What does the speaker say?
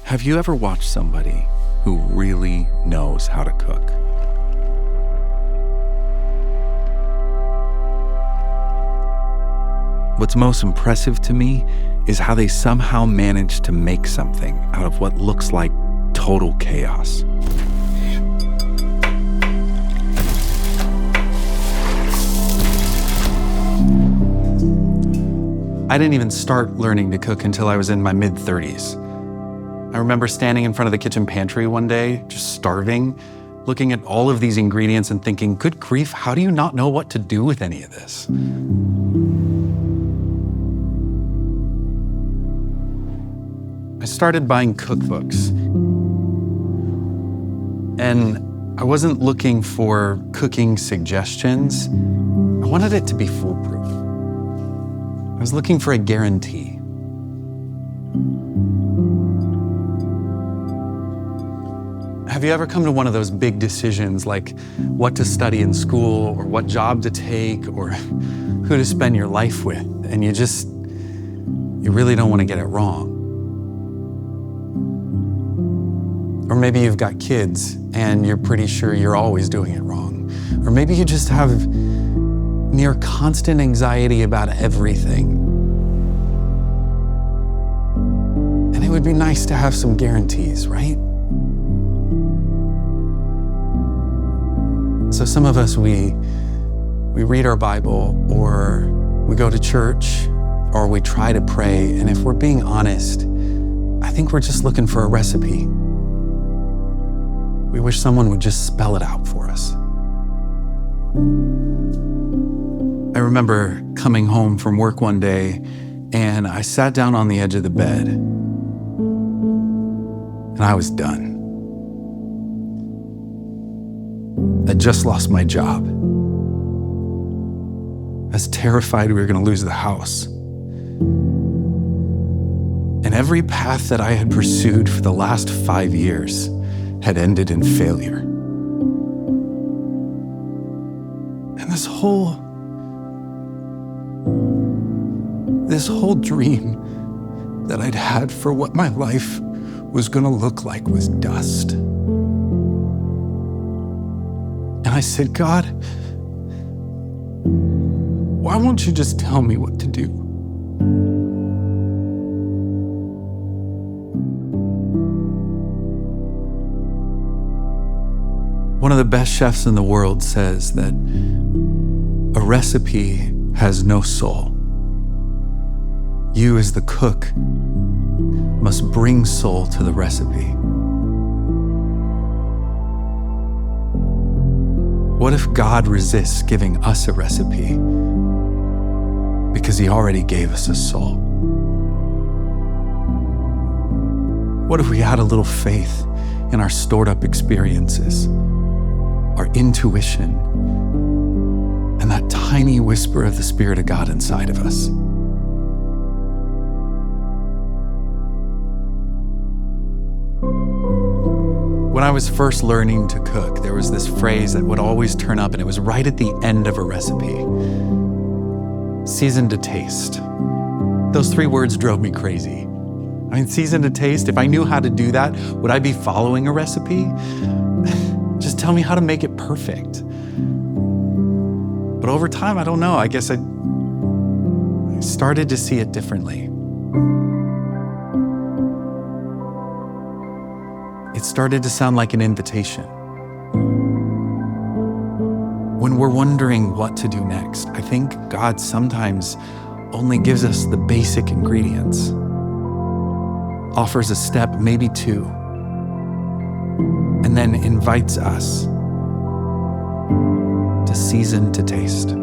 Have you ever watched somebody who really knows how to cook? What's most impressive to me is how they somehow manage to make something out of what looks like total chaos. I didn't even start learning to cook until I was in my mid-30s. I remember standing in front of the kitchen pantry one day, just starving, looking at all of these ingredients and thinking, good grief, how do you not know what to do with any of this? I started buying cookbooks. And I wasn't looking for cooking suggestions. I wanted it to be foolproof. I was looking for a guarantee. Have you ever come to one of those big decisions like what to study in school or what job to take or who to spend your life with, and you really don't want to get it wrong? Or maybe you've got kids and you're pretty sure you're always doing it wrong. Or maybe you just have near constant anxiety about everything. And it would be nice to have some guarantees, right? So some of us, we read our Bible, or we go to church, or we try to pray, and if we're being honest, I think we're just looking for a recipe. We wish someone would just spell it out for us. I remember coming home from work one day, and I sat down on the edge of the bed, and I was done. I just lost my job. I was terrified we were going to lose the house. And every path that I had pursued for the last 5 years had ended in failure. And this whole dream that I'd had for what my life was going to look like was dust. And I said, God, why won't you just tell me what to do? One of the best chefs in the world says that a recipe has no soul. You, as the cook, must bring soul to the recipe. What if God resists giving us a recipe because he already gave us a soul? What if we had a little faith in our stored up experiences, our intuition, and that tiny whisper of the Spirit of God inside of us? When I was first learning to cook, there was this phrase that would always turn up, and it was right at the end of a recipe. Seasoned to taste. Those 3 words drove me crazy. I mean, seasoned to taste, if I knew how to do that, would I be following a recipe? Just tell me how to make it perfect. But over time, I don't know, I guess I started to see it differently. It started to sound like an invitation. When we're wondering what to do next, I think God sometimes only gives us the basic ingredients, offers a step, maybe 2, and then invites us to season to taste.